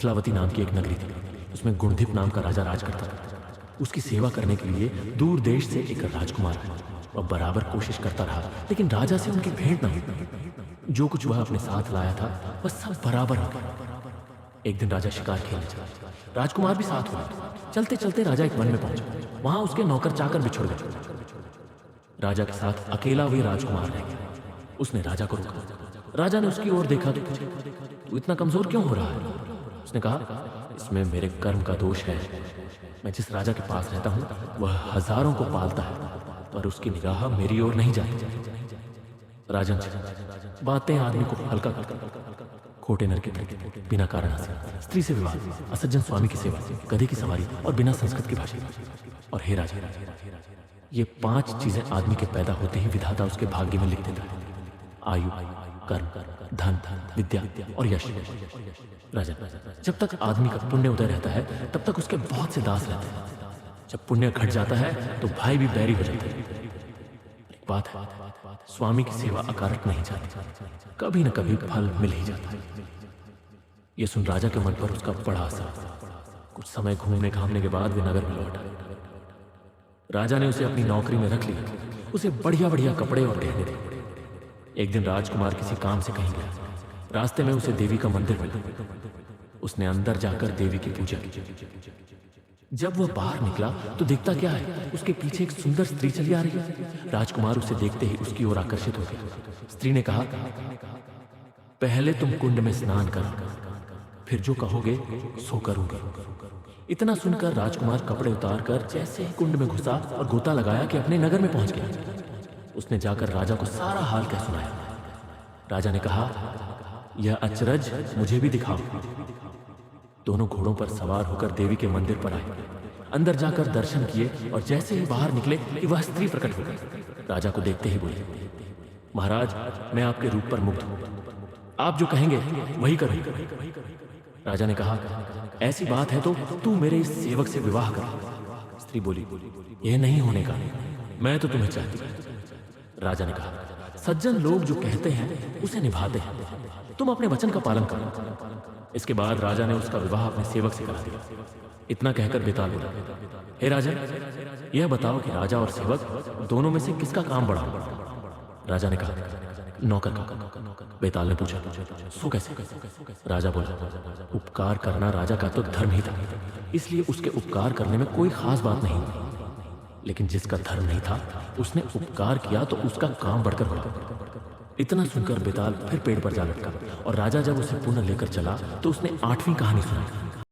मिथिलावती नाम की एक नगरी थी। उसमें गुणधिप नाम का राजा राज करता था। उसकी सेवा करने के लिए दूर देश से एक राजकुमार आया। वह बराबर कोशिश करता रहा, लेकिन राजा से उनकी भेंट न हुई। जो कुछ वह अपने साथ लाया था वह सब बराबर हो गया। एक दिन राजा शिकार खेलने चला। राजकुमार भी साथ हुआ। चलते चलते राजा एक वन में पहुंचा। वहां उसके नौकर चाकर बिछुड़ गए। राजा के साथ अकेला वही राजकुमार रह गया। उसने राजा को रोका। राजा ने उसकी ओर देखा तो पूछा, तू इतना कमजोर क्यों हो रहा है? उसने कहा, इसमें मेरे कर्म का दोष है। मैं जिस राजा के पास रहता हूं वह हजारों को पालता है, पर उसकी निगाह मेरी ओर नहीं जाती। राजन, बातें आदमी को हल्का करता। खोटे नर के तर्क, बिना कारण हासिल, स्त्री से विवाह, असज्जन स्वामी की सेवा, गधे की सवारी और बिना संस्कृत की भाषा। और हे राजा, ये 5 चीजें आदमी के पैदा होते ही विधाता उसके भाग्य में लिख देता है। आयु, कर्म, धन, विद्या और यश। राजन, जब तक आदमी का पुण्य उदय रहता है तब तक उसके बहुत से दास रहते हैं। जब पुण्य घट जाता है तो भाई भी बैरी हो जाते हैं। एक बात है, स्वामी की सेवा अकारक नहीं जाती, कभी न कभी फल मिल ही जाता है। यह सुन राजा के मन पर उसका बड़ा असर। कुछ समय घूमने घामने के बाद वे नगर में लौट आए। राजा ने उसे अपनी नौकरी में रख लिया। उसे बढ़िया बढ़िया कपड़े और गहने दिए। एक दिन राजकुमार किसी काम से कहीं गया। रास्ते में उसे देवी का मंदिर मिला। उसने अंदर जाकर देवी की पूजा की। जब वह बाहर निकला तो देखता क्या है, उसके पीछे एक सुंदर स्त्री चली आ रही है। राजकुमार उसे देखते ही उसकी ओर आकर्षित हो गया। स्त्री ने कहा, पहले तुम कुंड में स्नान करो, फिर जो कहोगे सो करूंगा। इतना सुनकर राजकुमार कपड़े उतारकर जैसे ही कुंड में घुसा और गोता लगाया कि अपने नगर में पहुंच गया। उसने जाकर राजा को सारा हाल कह सुनाया। राजा ने कहा, यह अचरज मुझे भी दिखाओ। दोनों घोड़ों पर सवार होकर देवी के मंदिर पर आए। अंदर जाकर दर्शन किए और जैसे ही बाहर निकले कि वह स्त्री प्रकट हो गई। राजा को देखते ही बोले, महाराज, मैं आपके रूप पर मुग्ध हूं। आप जो कहेंगे वही करूंगा। राजा ने कहा, ऐसी बात है तो तू मेरे इस सेवक से विवाह कर। स्त्री बोली, यह नहीं होने का, मैं तो तुम्हें चाहती हूं। राजा ने कहा, सज्जन लोग जो कहते हैं उसे निभाते हैं, तुम अपने वचन का पालन करो। इसके बाद राजा ने उसका विवाह अपने सेवक से करा दिया। इतना कहकर बेताल बोला, हे राजा, यह बताओ कि राजा और सेवक दोनों में से किसका काम बड़ा? राजा ने कहा, नौकर का। बेताल ने पूछा, सो कैसे? राजा बोला, उपकार करना राजा का तो धर्म ही था, इसलिए उसके उपकार करने में कोई खास बात नहीं। लेकिन जिसका धर्म नहीं था उसने उपकार किया तो उसका काम बढ़कर बढ़ा। इतना सुनकर बेताल फिर पेड़ पर जा लटका और राजा जब उसे पुनः लेकर चला तो उसने 8वीं कहानी सुनाई।